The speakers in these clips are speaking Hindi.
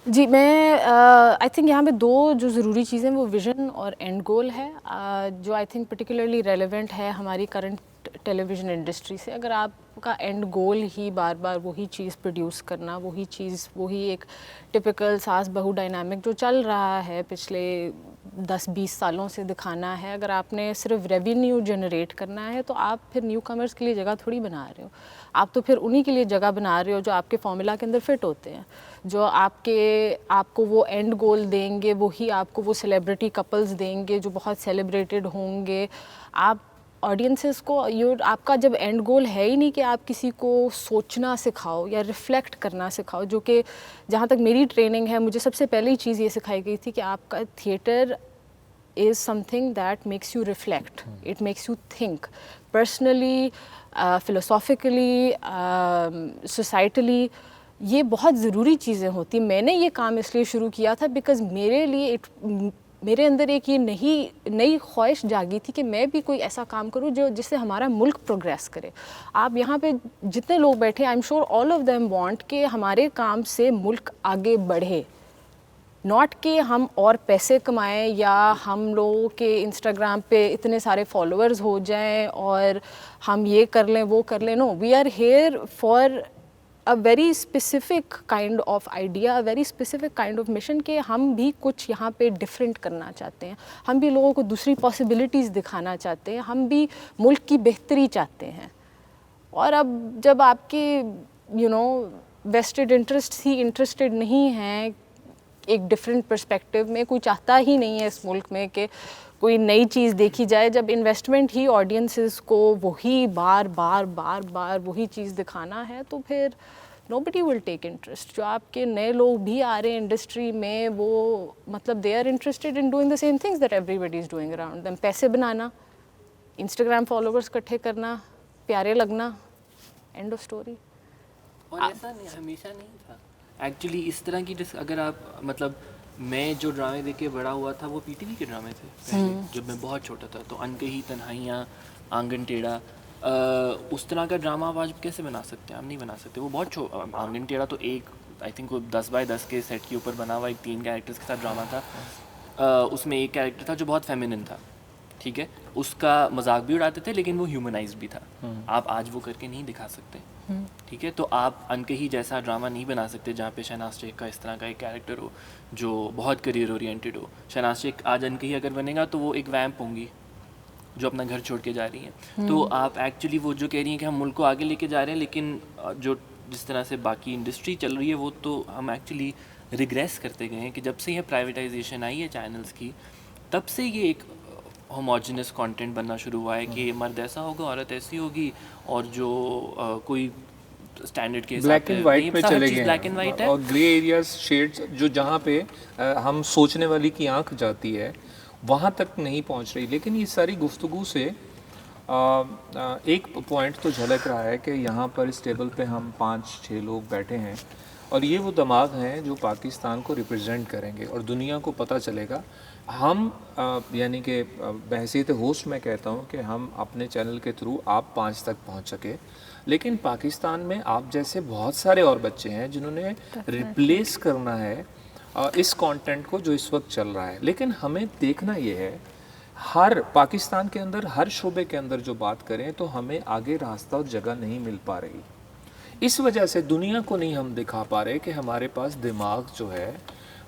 जी, मैं आई थिंक यहाँ पे दो जो ज़रूरी चीज़ें वो विज़न और एंड गोल है, जो आई थिंक पर्टिकुलरली रेलेवेंट है हमारी करंट टेलीविज़न इंडस्ट्री से। अगर आपका एंड गोल ही बार बार वही चीज़ प्रोड्यूस करना, वही चीज़, वही एक टिपिकल सास बहू डायनामिक जो चल रहा है पिछले 10-20 सालों से दिखाना है, अगर आपने सिर्फ रेवेन्यू जनरेट करना है तो आप फिर न्यू कमर्स के लिए जगह थोड़ी बना रहे हो। आप तो फिर उन्हीं के लिए जगह बना रहे हो जो आपके फॉर्मूला के अंदर फिट होते हैं, जो आपको वो एंड गोल देंगे, वही आपको वो सेलिब्रिटी कपल्स देंगे जो बहुत सेलिब्रेटेड होंगे। आप ऑडियंसेस को आपका जब एंड गोल है ही नहीं कि आप किसी को सोचना सिखाओ या रिफ्लेक्ट करना सिखाओ, जो कि जहाँ तक मेरी ट्रेनिंग है मुझे सबसे पहली चीज़ ये सिखाई गई थी कि आपका theatre is something that makes you reflect. It makes you think personally, philosophically, societally. ये बहुत ज़रूरी चीज़ें होती। मैंने ये काम इसलिए शुरू किया था बिकॉज़ मेरे अंदर एक ये नई ख्वाहिश जागी थी कि मैं भी कोई ऐसा काम करूं जो जिससे हमारा मुल्क प्रोग्रेस करे। आप यहाँ पे जितने लोग बैठे, I am sure all of them want कि हमारे काम से मुल्क आगे बढ़े, नॉट कि हम और पैसे कमाएं या हम लोगों के इंस्टाग्राम पे इतने सारे फॉलोअर्स हो जाएं और हम ये कर लें वो कर लें। No, we are here for a very specific kind of idea, a very specific kind of mission के हम भी कुछ यहाँ पे डिफरेंट करना चाहते हैं, हम भी लोगों को दूसरी पॉसिबिलिटीज़ दिखाना चाहते हैं, हम भी मुल्क की बेहतरी चाहते हैं। और अब जब आपके वेस्टेड इंटरेस्ट ही इंटरेस्टेड नहीं हैं एक डिफरेंट पर्सपेक्टिव में, कोई चाहता ही नहीं है इस मुल्क में कि कोई नई चीज़ देखी जाए, जब इन्वेस्टमेंट ही ऑडियंसेस को वही बार बार वही चीज़ दिखाना है, तो फिर नोबडी विल टेक इंटरेस्ट। जो आपके नए लोग भी आ रहे हैं इंडस्ट्री में, वो मतलब they are interested in doing the same things that everybody is doing around them. पैसे बनाना, इंस्टाग्राम फॉलोवर्स इकट्ठे करना, प्यारे लगना, एंड ऑफ स्टोरी। और ऐसा नहीं, हमेशा नहीं था एक्चुअली इस तरह की। अगर आप मतलब, मैं जो ड्रामे देख के बड़ा हुआ था वो पीटीवी के ड्रामे थे पहले, जब मैं बहुत छोटा था। तो अनकही तन्हाइयाँ, आंगन टेढ़ा, उस तरह का ड्रामा आप आज कैसे बना सकते हैं? आप नहीं बना सकते। वो बहुत आंगन टेढ़ा तो एक आई थिंक वो 10x10 के सेट के ऊपर बना हुआ एक 3 कैरेक्टर्स के साथ ड्रामा था। उसमें एक कैरेक्टर था जो बहुत फेमिनिन था, ठीक है, उसका मजाक भी उड़ाते थे लेकिन वो ह्यूमनाइज्ड भी था। आप आज वो करके नहीं दिखा सकते, ठीक है। तो आप अनकही जैसा ड्रामा नहीं बना सकते जहाँ पे शहनाज शेख का इस तरह का एक कैरेक्टर हो जो बहुत करियर ओरिएंटेड हो। शहनाज शेख आज अनकही अगर बनेगा तो वो एक वैम्प होंगी जो अपना घर छोड़ के जा रही हैं। तो आप एक्चुअली वो जो कह रही हैं कि हम मुल्क को आगे लेके जा रहे हैं, लेकिन जो जिस तरह से बाकी इंडस्ट्री चल रही है वो तो हम एक्चुअली रिग्रेस करते गए हैं कि जब से ये प्राइवेटाइजेशन आई है चैनल्स की, तब से ये एक होमोजेनस कंटेंट बनना शुरू हुआ है कि मर्द ऐसा होगा, औरत ऐसी होगी, और जो कोई स्टैंडर्ड के ब्लैक एंड वाइट में चले गए ब्लैक एंड वाइट है, और ग्रे एरियाज, शेड्स जो जहाँ पे हम सोचने वाली की आंख जाती है वहाँ तक नहीं पहुँच रही। लेकिन ये सारी गुफ्तगू से एक पॉइंट तो झलक रहा है कि यहाँ पर इस टेबल पे हम 5-6 लोग बैठे हैं और ये वो दिमाग हैं जो पाकिस्तान को रिप्रेजेंट करेंगे और दुनिया को पता चलेगा। हम यानी कि बहसीत होस्ट मैं कहता हूँ कि हम अपने चैनल के थ्रू आप 5 तक पहुँच सके, लेकिन पाकिस्तान में आप जैसे बहुत सारे और बच्चे हैं जिन्होंने रिप्लेस करना है इस कंटेंट को जो इस वक्त चल रहा है। लेकिन हमें देखना ये है, हर पाकिस्तान के अंदर हर शोबे के अंदर जो बात करें तो हमें आगे रास्ता और जगह नहीं मिल पा रही। इस वजह से दुनिया को नहीं हम दिखा पा रहे कि हमारे पास दिमाग जो है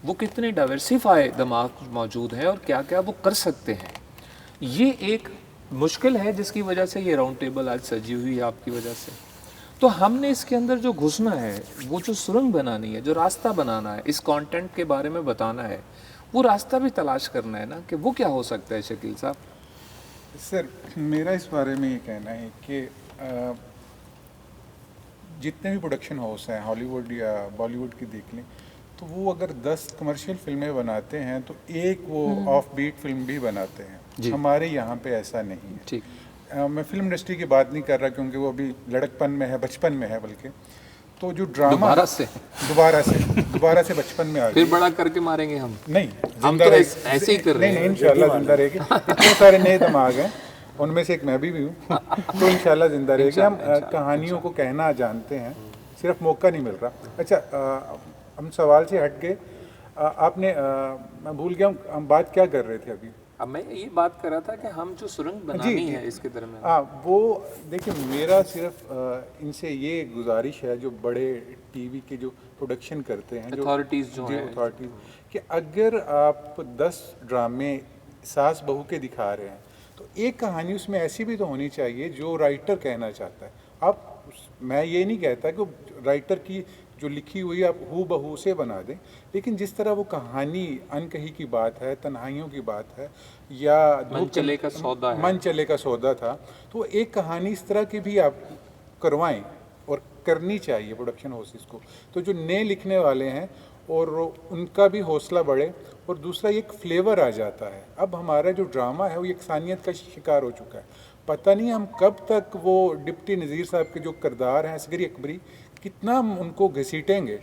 वो कितने डाइवर्सिफाई दिमाग मौजूद हैं और क्या क्या वो कर सकते हैं। ये एक मुश्किल है जिसकी वजह से ये राउंड टेबल आज सजी हुई है आपकी वजह से। तो हमने इसके अंदर जो घुसना है, वो जो सुरंग बनानी है, जो रास्ता बनाना है, इस कंटेंट के बारे में बताना है, वो रास्ता भी तलाश करना है ना कि वो क्या हो सकता है। शकील साहब सर, मेरा इस बारे में ये कहना है कि जितने भी प्रोडक्शन हाउस हैं हॉलीवुड या बॉलीवुड की देख लें, तो वो अगर 10 कमर्शियल फिल्में बनाते हैं तो एक वो ऑफ बीट फिल्म भी बनाते हैं। हमारे यहाँ पे ऐसा नहीं है। ठीक, मैं फिल्म इंडस्ट्री की बात नहीं कर रहा क्योंकि वो अभी लड़कपन में है, बचपन में है, बल्कि तो जो ड्रामा दोबारा से बचपन में आ गया, फिर बड़ा करके मारेंगे हम। नहीं, हम तो ऐसे ही कर रहे हैं। नहीं, इंशाल्लाह जिंदा रहेगी। इतने सारे नए दिमाग हैं, उनमें से एक मैं भी हूँ, तो इंशाल्लाह जिंदा रहेगी। हम कहानियों को कहना जानते हैं, सिर्फ मौका नहीं मिल रहा। अच्छा, हम सवाल से हट गए। आपने मैं भूल गया हूँ, हम बात क्या कर रहे थे अभी। अब मैं ये बात कर रहा था कि हम जो सुरंग बनानी है इसके दरमियान, हाँ, वो देखिए, मेरा सिर्फ इनसे ये गुजारिश है, जो बड़े टीवी के जो प्रोडक्शन करते हैं, जो अथॉरिटीज़ जो हैं, अथॉरिटीज़, कि अगर आप 10 ड्रामे सास बहू के दिखा रहे हैं तो एक कहानी उसमें ऐसी भी तो होनी चाहिए जो राइटर कहना चाहता है। मैं ये नहीं कहता कि राइटर की जो लिखी हुई आप हू बहू से बना दें, लेकिन जिस तरह वो कहानी अनकही की बात है, तन्हाइयों की बात है, या मन चले का सौदा है, मन चले का सौदा था, तो एक कहानी इस तरह की भी आप करवाएं, और करनी चाहिए प्रोडक्शन हाउसेस को। तो जो नए लिखने वाले हैं और उनका भी हौसला बढ़े, और दूसरा एक फ्लेवर आ जाता है। अब हमारा जो ड्रामा है वो यकसानियत का शिकार हो चुका है। पता नहीं हम कब तक वो डिप्टी नज़ीर साहब के जो किरदार हैं असगरी अकबरी, कितना हम उनको घसीटेंगे।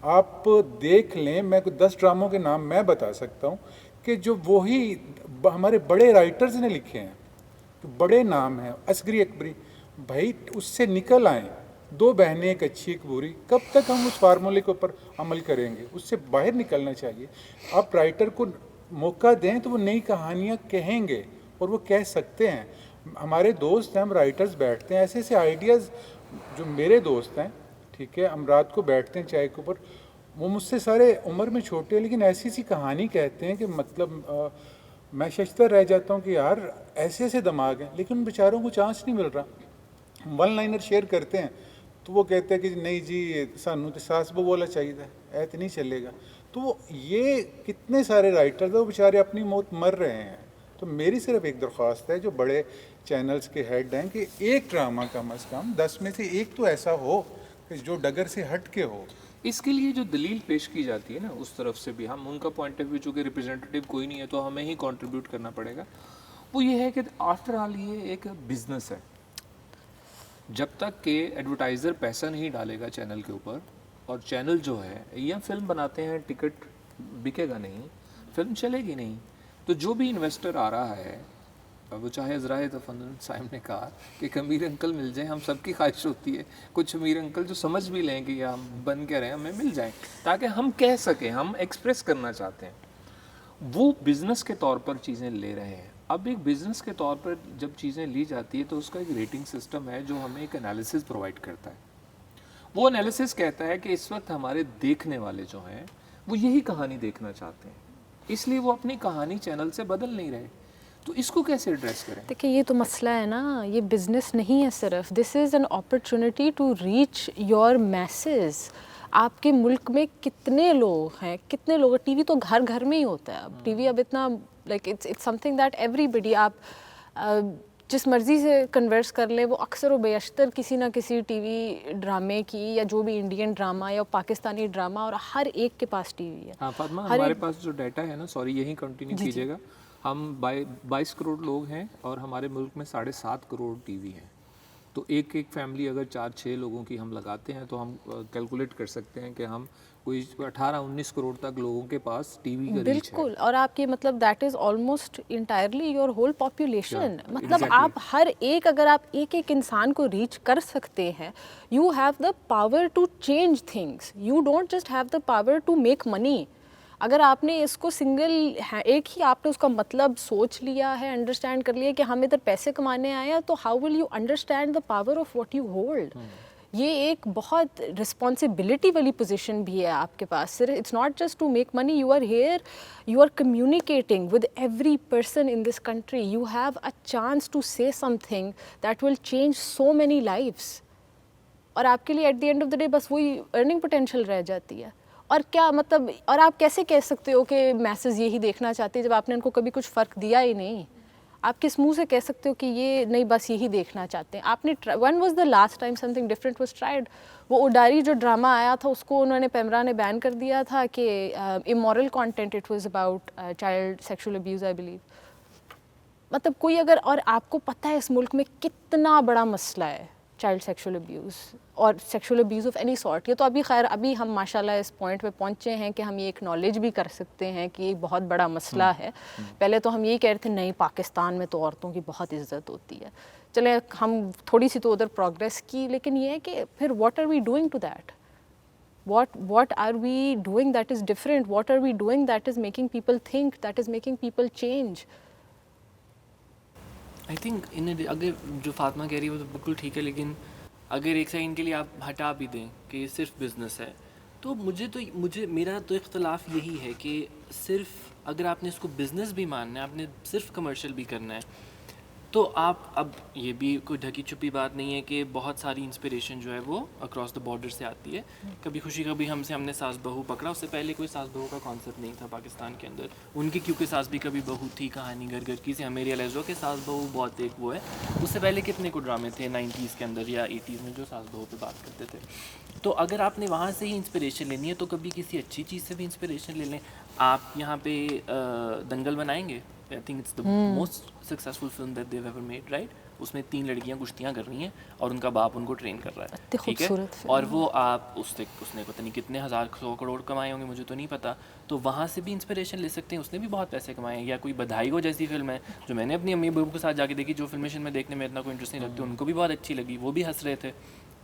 आप देख लें, मैं 10 ड्रामों के नाम मैं बता सकता हूँ कि जो वही हमारे बड़े राइटर्स ने लिखे हैं, तो बड़े नाम हैं, असगरी अकबरी, भाई उससे निकल आएँ। 2 बहनें एक अच्छी एक बुरी, कब तक हम उस फार्मूले के ऊपर अमल करेंगे? उससे बाहर निकलना चाहिए। आप राइटर को मौका दें तो वो नई कहानियाँ कहेंगे, और वो कह सकते हैं। हमारे दोस्त हैं, हम राइटर्स बैठते हैं, ऐसे ऐसे आइडियाज़, जो मेरे दोस्त हैं, ठीक है, हम रात को बैठते हैं चाय के ऊपर, वो मुझसे सारे उम्र में छोटे हैं, लेकिन ऐसी सी कहानी कहते हैं कि मतलब मैं शशतर रह जाता हूँ कि यार ऐसे ऐसे दिमाग हैं, लेकिन उन बेचारों को चांस नहीं मिल रहा। वन लाइनर शेयर करते हैं तो वो कहते हैं कि नहीं जी, सानू तो सास बहू वाला चाहिए, ऐत नहीं चलेगा। तो ये कितने सारे राइटर्स हैं, वो बेचारे अपनी मौत मर रहे हैं। तो मेरी सिर्फ एक दरख्वास्त है जो बड़े चैनल्स के हेड हैं, कि एक ड्रामा कम अज़ कम 10 में से एक तो ऐसा हो कि जो डगर से हट के हो। इसके लिए जो दलील पेश की जाती है ना, उस तरफ से भी हम उनका पॉइंट ऑफ व्यू, चूँकि रिप्रेजेंटेटिव कोई नहीं है तो हमें ही कंट्रीब्यूट करना पड़ेगा। वो ये है कि आफ्टर ऑल ये एक बिजनेस है। जब तक कि एडवर्टाइज़र पैसा नहीं डालेगा चैनल के ऊपर, और चैनल जो है, या फिल्म बनाते हैं, टिकट बिकेगा नहीं, फिल्म चलेगी नहीं, तो जो भी इन्वेस्टर आ रहा है, वो चाहे ज़राए तफन्नुन साहब ने कहा कि एक अमीर अंकल मिल जाए, हम सबकी ख्वाहिश होती है कुछ अमीर अंकल जो समझ भी लें कि हम बन के रहें, हमें मिल जाएं, ताकि हम कह सकें, हम एक्सप्रेस करना चाहते हैं। वो बिज़नेस के तौर पर चीज़ें ले रहे हैं। अब एक बिज़नेस के तौर पर जब चीज़ें ली जाती है तो उसका एक रेटिंग सिस्टम है जो हमें एक एनालिसिस प्रोवाइड करता है। वो एनालिसिस कहता है कि इस वक्त हमारे देखने वाले जो हैं वो यही कहानी देखना चाहते हैं, इसलिए वो अपनी कहानी चैनल से बदल नहीं रहे। तो इसको कैसे एड्रेस करें? देखिए, ये तो मसला है ना, ये बिज़नेस नहीं है सिर्फ, this is an opportunity to reach your masses. आपके मुल्क में कितने लोग हैं, कितने लोग, टीवी तो घर घर में ही होता है अब। टीवी अब इतना like it's something that everybody, आप जिस मर्ज़ी से कन्वर्स कर ले, वो अक्सर व बेशतर किसी ना किसी टीवी ड्रामे की, या जो भी इंडियन ड्रामा या पाकिस्तानी ड्रामा, और हर एक के पास टीवी है। हाँ फातिमा, हमारे पास जो डाटा है ना, सॉरी यही कंटिन्यू कीजिएगा, हम 22 करोड़ लोग हैं और हमारे मुल्क में 7.5 करोड़ टीवी हैं। तो एक एक फैमिली अगर 4-6 लोगों की हम लगाते हैं तो हम कैलकुलेट कर सकते हैं कि हम कोई 18-19 करोड़ तक लोगों के पास टीवी का रीच है। बिल्कुल, और आपके मतलब that is almost entirely your whole population. मतलब exactly. आप हर एक, अगर आप एक एक इंसान को रीच कर सकते हैं, you have the power to change things, you don't just have the power to make money. अगर आपने इसको एक ही आपने उसका मतलब सोच लिया है, अंडरस्टैंड कर लिया कि हम इधर पैसे कमाने आए हैं, तो how will you understand the power of what you hold. ये एक बहुत रिस्पॉन्सिबिलिटी वाली पोजीशन भी है आपके पास। सिर्फ it's not just to make money, you are here, you are communicating with every person in this country, you have a chance to say something that will change so many lives. और आपके लिए at the end of the day बस वही अर्निंग पोटेंशियल रह जाती है। और क्या मतलब, और आप कैसे कह सकते हो कि मैसेज यही देखना चाहते हैं जब आपने उनको कभी कुछ फ़र्क दिया ही नहीं? आप किस मुंह से कह सकते हो कि ये नहीं बस यही देखना चाहते हैं? आपने one was the last time something different was tried? वो उडारी जो ड्रामा आया था उसको उन्होंने पेमरा ने बैन कर दिया था कि immoral content, it was about child sexual abuse I believe. मतलब कोई अगर, और आपको पता है इस मुल्क में कितना बड़ा मसला है चाइल्ड सेक्सुअल अब्यूज़ और sexual abuse of any sort. ये तो अभी खैर अभी हम माशाल्लाह इस पॉइंट पे पहुँचे हैं कि हम ये एक्नॉलेज भी कर सकते हैं कि ये बहुत बड़ा मसला है। पहले तो हम यही कह रहे थे नहीं पाकिस्तान में तो औरतों की बहुत इज्जत होती है। चले हम थोड़ी सी तो उधर प्रोग्रेस की, लेकिन ये है कि फिर what are we doing to that? What are we doing that is different? What are we doing that is making people think, that is making people change? I think in अगर जो फातिमा कह रही है वो तो बिल्कुल ठीक है, लेकिन अगर एक सेकंड के लिए आप हटा भी दें कि ये सिर्फ बिज़नेस है, तो मुझे मेरा तो इख्तलाफ यही है कि सिर्फ अगर आपने इसको बिज़नेस भी मानना है, आपने सिर्फ कमर्शियल भी करना है, तो आप अब ये भी कोई ढकी छुपी बात नहीं है कि बहुत सारी इंस्पिरेशन जो है वो अक्रॉस द बॉर्डर से आती है। कभी खुशी कभी हमने सास बहू पकड़ा, उससे पहले कोई सास बहू का कॉन्सेप्ट नहीं था पाकिस्तान के अंदर। उनकी क्योंकि सास भी कभी बहू थी, कहानी घर घर की से हमें रियलाइज़ हुआ कि सास बहू बहुत एक वो है। उससे पहले कितने को ड्रामे थे 90s के अंदर या 80s में जो सास बहू पे बात करते थे। तो अगर आपने वहाँ से ही इंस्पिरेशन लेनी है तो कभी किसी अच्छी चीज़ से भी इंस्पिरेशन ले लें। आप यहाँ पे दंगल बनाएंगे, I think it's the most successful film that they've ever made, right? उसमें 3 लड़कियां कुश्तियाँ कर रही हैं और उनका बाप उनको ट्रेन कर रहा है, ठीक है? और वो आप उसने पता नहीं कितने 1,000-100 करोड़ कमाए होंगे, मुझे तो नहीं पता। तो वहाँ से भी इंस्पिरेशन ले सकते हैं, उसने भी बहुत पैसे कमाए हैं। या कोई बधाई हो जैसी फिल्म है जो मैंने अपनी अम्मी अबू के साथ जाके देखी, जो फिल्मेशन में देखने में इतना कोई इंटरेस्ट नहीं लगती, उनको भी बहुत अच्छी लगी, वो भी हंस रहे थे,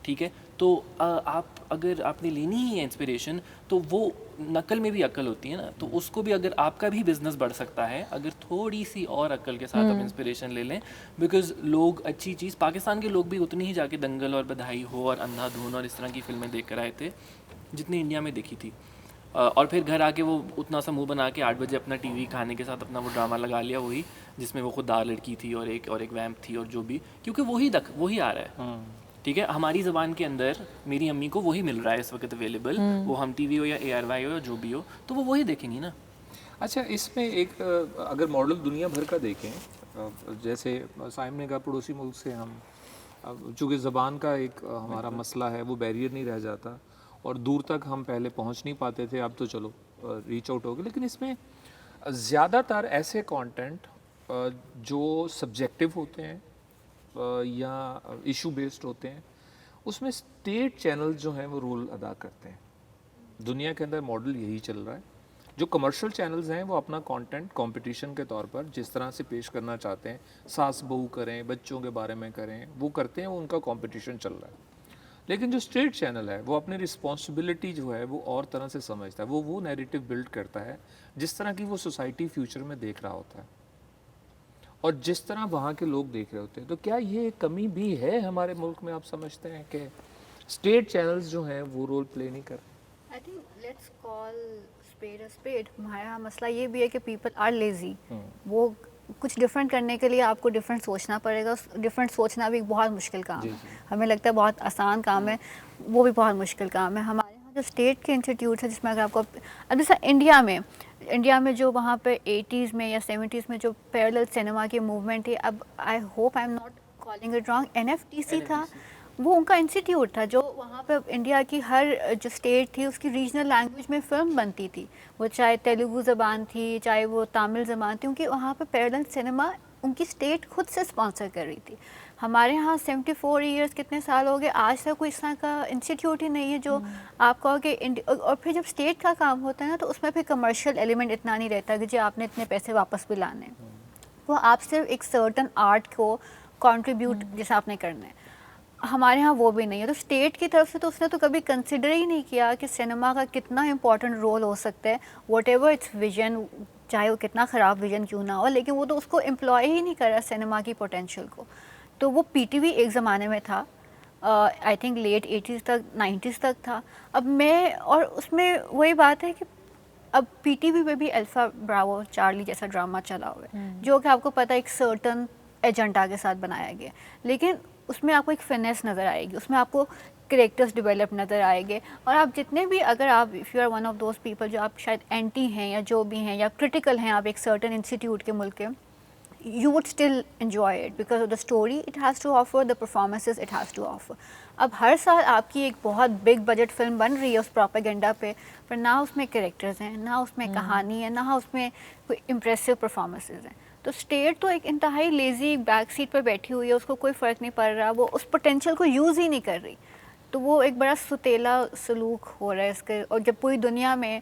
ठीक है? तो आप अगर आपने लेनी ही है इंस्पिरेशन, तो वो नकल में भी अक्ल होती है ना, तो उसको भी अगर आपका भी बिजनेस बढ़ सकता है अगर थोड़ी सी और अक्ल के साथ आप इंस्पिरेशन ले लें। बिकॉज लोग अच्छी चीज़, पाकिस्तान के लोग भी उतनी ही जाके दंगल और बधाई हो और अंधाधुन और इस तरह की फिल्में देख कर आए थे जितनी इंडिया में देखी थी। और फिर घर आके वो उतना सा मुँह बना के 8 बजे अपना टीवी खाने के साथ अपना वो ड्रामा लगा लिया, वही जिसमें वो खुददार लड़की थी और एक वैम्प थी और जो भी, क्योंकि वही आ रहा है, ठीक है? हमारी ज़बान के अंदर मेरी अम्मी को वही मिल रहा है इस वक्त अवेलेबल, वो हम टीवी हो या ARY हो या जो भी हो, तो वो वही देखेंगी ना। अच्छा, इसमें एक अगर मॉडल दुनिया भर का देखें, जैसे साइम ने कहा पड़ोसी मुल्क से हम, चूँकि ज़बान का एक हमारा मसला है, वो बैरियर नहीं रह जाता और दूर तक हम पहले पहुंच नहीं पाते थे, अब तो चलो रीच आउट हो गए। लेकिन इसमें ज़्यादातर ऐसे कंटेंट जो सब्जेक्टिव होते हैं या इशू बेस्ड होते हैं, उसमें स्टेट चैनल जो हैं वो रोल अदा करते हैं। दुनिया के अंदर मॉडल यही चल रहा है। जो कमर्शियल चैनल्स हैं वो अपना कंटेंट कंपटीशन के तौर पर जिस तरह से पेश करना चाहते हैं, सास बहू करें, बच्चों के बारे में करें, वो करते हैं, वो उनका कंपटीशन चल रहा है। लेकिन जो स्टेट चैनल है वो अपनी रिस्पॉन्सिबिलिटी जो है वो और तरह से समझता है, वो नैरेटिव बिल्ड करता है जिस तरह की वो सोसाइटी फ्यूचर में देख रहा होता है और जिस तरह वहाँ के लोग देख रहे होते हैं। तो क्या ये कमी भी है हमारे मुल्क में, आप समझते हैं कि स्टेट चैनल्स जो हैं वो रोल प्ले नहीं कर रहे? I think let's call spade a spade. हमारा मसला ये भी है कि पीपल आर लेजी। वो कुछ डिफरेंट करने के लिए आपको डिफरेंट सोचना पड़ेगा। डिफरेंट सोचना भी एक बहुत मुश्किल काम है। हमें लगता है बहुत आसान काम है, वो भी बहुत मुश्किल काम है। हमारे यहाँ जो स्टेट के इंस्टीट्यूट है जिसमें अगर आपको, अब जैसा इंडिया में जो वहाँ पे 80s में या 70s में जो पैरेलल सिनेमा की मूवमेंट थी, अब I hope I am not calling it wrong, NFTC था, वो उनका इंस्टीट्यूट था जो वहाँ पे इंडिया की हर जो स्टेट थी उसकी रीजनल लैंग्वेज में फ़िल्म बनती थी। वो चाहे तेलुगु ज़बान थी, चाहे वो तमिल ज़बान थी, उनकी वहाँ पे पैरेलल सिनेमा उनकी स्टेट खुद से स्पॉन्सर कर रही थी। हमारे यहाँ 74 ईयर्स कितने साल हो गए, आज तक कोई इस तरह का इंस्टीट्यूट ही नहीं है जो आप कहो कि और फिर जब स्टेट का काम होता है ना तो उसमें फिर कमर्शियल एलिमेंट इतना नहीं रहता कि जी आपने इतने पैसे वापस भी लाने हैं। वो आप सिर्फ एक सर्टन आर्ट को कंट्रीब्यूट जैसा आपने करना है। हमारे यहाँ वो भी नहीं है। तो स्टेट की तरफ से तो उसने तो कभी कंसिडर ही नहीं किया कि सिनेमा का कितना इंपॉर्टेंट रोल हो सकता है, वॉट एवर इट्स विजन, चाहे वो कितना ख़राब विजन क्यों ना हो, लेकिन वो तो उसको एम्प्लॉय ही नहीं कर रहा सिनेमा की पोटेंशियल को। तो वो PTV एक ज़माने में था, आई थिंक लेट 80s तक 90s तक था। अब मैं और उसमें वही बात है कि अब PTV पे भी अल्फा ब्रावो चार्ली जैसा ड्रामा चला हुआ है जो कि आपको पता है एक सर्टन एजेंडा के साथ बनाया गया, लेकिन उसमें आपको एक फिनेस नज़र आएगी, उसमें आपको करेक्टर्स डेवलप नज़र आएंगे। और आप जितने भी, अगर आप if you are one of those people जो आप शायद एंटी हैं या जो भी हैं या क्रिटिकल हैं आप एक सर्टन इंस्टीट्यूट के मुल्क के, you would still enjoy it because of the story it has to offer, the performances it has to offer. अब हर साल आपकी एक बहुत बिग बजट फिल्म बन रही है उस प्रोपेगेंडा पे, पर ना उसमें कैरेक्टर्स हैं, ना उसमें कहानी है, ना उसमें कोई इम्प्रेसिव परफॉर्मेंसेज हैं। तो स्टेट तो एक इंतहाई लेज़ी बैक सीट पर बैठी हुई है, उसको कोई फ़र्क नहीं पड़ रहा, वो उस पोटेंशियल को यूज़ ही नहीं कर रही। तो वो एक बड़ा सुतेला सलूक हो रहा है इसके। और जब पूरी दुनिया में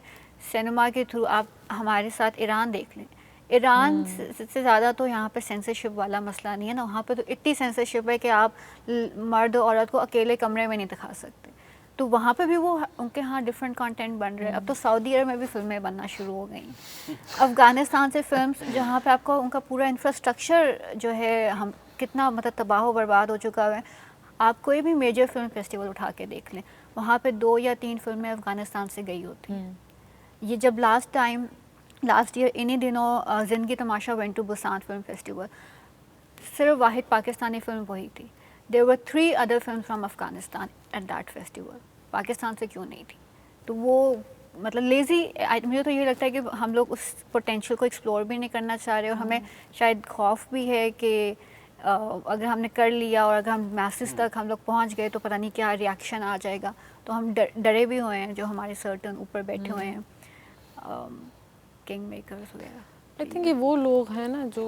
सिनेमा के थ्रू, आप हमारे साथ ईरान देख लें, ईरान से ज़्यादा तो यहाँ पे सेंसरशिप वाला मसला नहीं है ना, वहाँ पे तो इतनी सेंसरशिप है कि आप मर्द और औरत को अकेले कमरे में नहीं दिखा सकते। तो वहाँ पे भी वो उनके यहाँ डिफरेंट कंटेंट बन रहे हैं। अब तो सऊदी अरब में भी फिल्में बनना शुरू हो गई, अफ़गानिस्तान से फिल्म्स, जहाँ पे आपको उनका पूरा इंफ्रास्ट्रक्चर जो है हम कितना मतलब तबाह बर्बाद हो चुका है। आप कोई भी मेजर फिल्म फेस्टिवल उठा के देख लें, वहाँ पे 2 या 3 फिल्में अफ़गानिस्तान से गई होती हैं। ये जब लास्ट ईयर इन्हीं दिनों Zindagi Tamasha went to Busan film festival, सिर्फ वाहिद पाकिस्तानी फिल्म वही थी। There were 3 other film from Afghanistan at that festival. Pakistan से क्यों नहीं थी? तो वो मतलब लेज़ी, मुझे तो ये लगता है कि हम लोग उस पोटेंशियल को एक्सप्लोर भी नहीं करना चाह रहे, और हमें शायद खौफ भी है कि अगर हमने कर लिया और अगर हम मैसेज तक हम लोग पहुंच गए तो पता नहीं क्या रिएक्शन आ जाएगा। तो हम डरे भी हुए हैं जो हमारे सर्टन ऊपर बैठे हुए हैं, किंग मेकर्स वगैरह। आई थिंक ये वो लोग हैं ना जो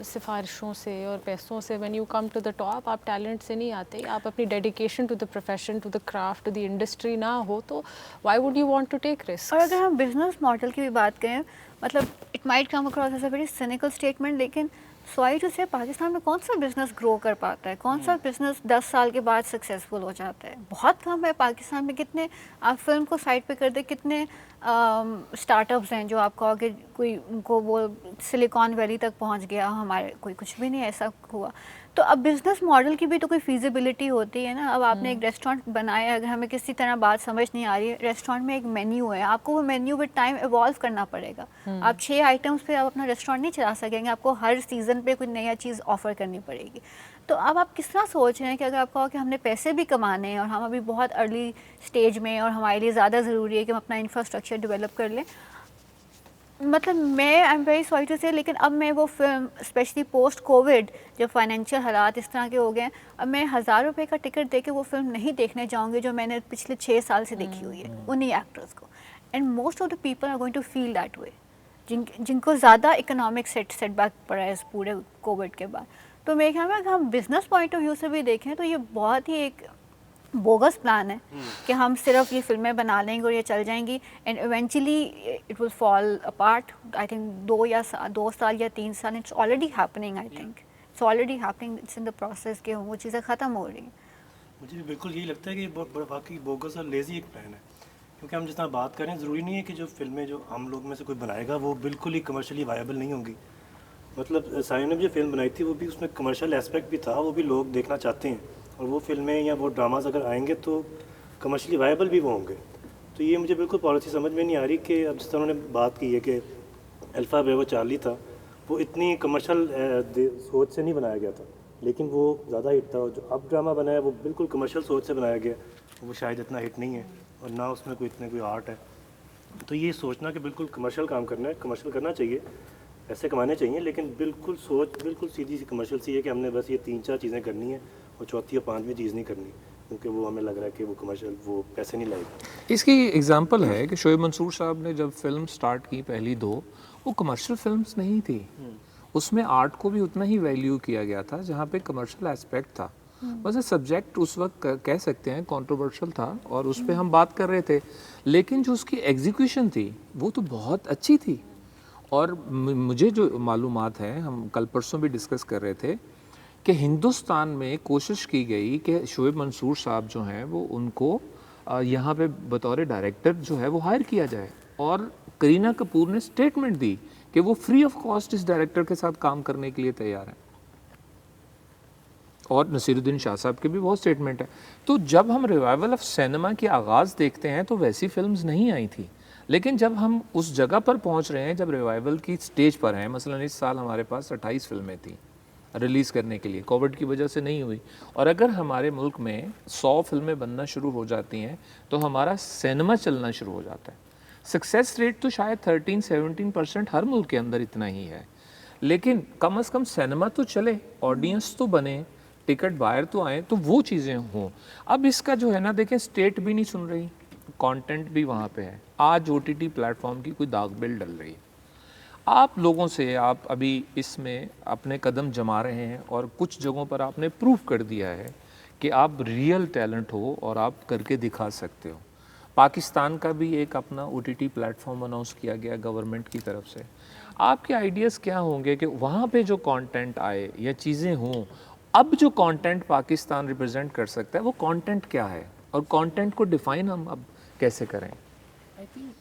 सिफारिशों से और पैसों से, when you come to the top, आप टैलेंट से नहीं आते, आप अपनी dedication to the profession, to the craft, to the industry ना हो तो why would you want to take risk. और अगर हम बिजनेस मॉडल की भी बात करें, मतलब it might come across as a very cynical statement, लेकिन सॉरी टू से पाकिस्तान में कौन सा बिज़नेस ग्रो कर पाता है? कौन सा बिज़नेस 10 साल के बाद सक्सेसफुल हो जाता है? बहुत कम है पाकिस्तान में। कितने आप फिल्म को साइड पे कर दे, कितने स्टार्टअप्स हैं जो आप कहोगे कोई उनको वो सिलिकॉन वैली तक पहुंच गया, हमारे कोई कुछ भी नहीं ऐसा हुआ। तो अब बिज़नेस मॉडल की भी तो कोई फीजिबिलिटी होती है ना। अब आपने एक रेस्टोरेंट बनाया, अगर हमें किसी तरह बात समझ नहीं आ रही है, रेस्टोरेंट में एक मेन्यू है, आपको वो मेन्यू विद टाइम इवॉल्व करना पड़ेगा। आप 6 आइटम्स पे आप अपना रेस्टोरेंट नहीं चला सकेंगे, आपको हर सीज़न पे कोई नया चीज़ ऑफ़र करनी पड़ेगी। तो अब आप किस तरह सोच रहे हैं कि अगर आप कहो कि हमने पैसे भी कमाने हैं और हम अभी बहुत अर्ली स्टेज में और हमारे लिए ज़्यादा ज़रूरी है कि हम अपना इंफ्रास्ट्रक्चर डेवलप कर लें। मतलब मैं I am very sorry to say, लेकिन अब मैं वो फिल्म स्पेशली पोस्ट कोविड जब फाइनेंशियल हालात इस तरह के हो गए, अब मैं 1000 रुपये का टिकट दे के वो फिल्म नहीं देखने जाऊँगी जो मैंने पिछले 6 साल से देखी हुई है उन्हीं एक्टर्स को। And most of the people are going to feel that way, जिनको ज़्यादा इकोनॉमिक सेटबैक पड़ा है इस पूरे कोविड के बाद। तो मेरे ख्याल में अगर हम बिज़नेस पॉइंट ऑफ व्यू से भी देखें तो ये बहुत ही एक बोगस प्लान है कि हम सिर्फ ये फिल्में बना लेंगे और ये चल जाएंगी and eventually it will fall apart. I think 2 साल या 3 साल, it's already happening. I think it's already happening, it's in the process कि वो चीज़ें ख़त्म हो रही हैं। मुझे भी बिल्कुल यही लगता है कि ये बहुत बड़ा वाकई बोगस और लेज़ी एक प्लान है, क्योंकि हम जिस तरह बात करें ज़रूरी नहीं है कि जो फिल्में जो हम लोग में से कोई बनाएगा वो बिल्कुल ही कमर्शियली वायबल नहीं होंगी। मतलब साहिल ने जो फिल्म बनाई थी वो भी उसमें कमर्शियल एस्पेक्ट भी था, वो भी लोग देखना चाहते हैं, और वो फिल्में या वो ड्रामाज अगर आएंगे तो कमर्शियली वायबल भी वो होंगे। तो ये मुझे बिल्कुल पॉलिसी समझ में नहीं आ रही कि अब जिस तरह उन्होंने बात की है कि अल्फ़ा ब्रेवो चार्ली था, वो इतनी कमर्शियल सोच से नहीं बनाया गया था, लेकिन वो ज़्यादा हिट था। और जो अब ड्रामा बनाया वो बिल्कुल कमर्शियल सोच से बनाया गया, वो शायद इतना हिट नहीं है और ना उसमें कोई आर्ट है। तो ये सोचना कि बिल्कुल कमर्शियल काम करना है, कमर्शियल करना चाहिए, पैसे कमाने चाहिए, लेकिन बिल्कुल सोच बिल्कुल सीधी सी कमर्शियल सी है कि हमने बस ये 3-4 चीज़ें करनी है और चौथी या 5वीं चीज़ नहीं करनी, क्योंकि वो हमें लग रहा है कि वो कमर्शियल वो पैसे नहीं लाएगी। इसकी एग्जांपल है कि शोएब मंसूर साहब ने जब फिल्म स्टार्ट की पहली 2, वो कमर्शियल फिल्म्स नहीं थी, उसमें आर्ट को भी उतना ही वैल्यू किया गया था जहाँ पे कमर्शियल एस्पेक्ट था। बस सब्जेक्ट उस वक्त कह सकते हैं कंट्रोवर्शियल था और उस पर हम बात कर रहे थे, लेकिन जो उसकी एग्जीक्यूशन थी वो तो बहुत अच्छी थी। और मुझे जो मालूमात है, हम कल परसों भी डिस्कस कर रहे थे कि हिंदुस्तान में कोशिश की गई कि शोएब मंसूर साहब जो हैं वो उनको यहाँ पे बतौर डायरेक्टर जो है वो हायर किया जाए, और करीना कपूर ने स्टेटमेंट दी कि वो फ्री ऑफ कॉस्ट इस डायरेक्टर के साथ काम करने के लिए तैयार हैं, और नसीरुद्दीन शाह साहब के भी बहुत स्टेटमेंट है। तो जब हम रिवाइवल ऑफ सिनेमा की आगाज़ देखते हैं तो वैसी फिल्म्स नहीं आई थी, लेकिन जब हम उस जगह पर पहुंच रहे हैं जब रिवाइवल की स्टेज पर हैं, मसलन इस साल हमारे पास 28 फिल्में थी रिलीज़ करने के लिए, कोविड की वजह से नहीं हुई, और अगर हमारे मुल्क में 100 फिल्में बनना शुरू हो जाती हैं तो हमारा सिनेमा चलना शुरू हो जाता है। सक्सेस रेट तो शायद 13-17% हर मुल्क के अंदर इतना ही है, लेकिन कम से कम सिनेमा तो चले, ऑडियंस तो बने, टिकट बाहर तो आए, तो वो चीज़ें हों। अब इसका जो है ना, देखें स्टेट भी नहीं सुन रही, कंटेंट भी वहाँ पे है। आज OTT प्लेटफॉर्म की कोई दाग बिल डल रही है, आप लोगों से आप अभी इसमें अपने कदम जमा रहे हैं और कुछ जगहों पर आपने प्रूव कर दिया है कि आप रियल टैलेंट हो और आप करके दिखा सकते हो। पाकिस्तान का भी एक अपना OTT प्लेटफॉर्म अनाउंस किया गया गवर्नमेंट की तरफ से। आपके आइडियाज़ क्या होंगे कि वहाँ पे जो कंटेंट आए या चीज़ें हों, अब जो कंटेंट पाकिस्तान रिप्रेजेंट कर सकता है वो कंटेंट क्या है, और कंटेंट को डिफाइन हम अब कैसे करें? I think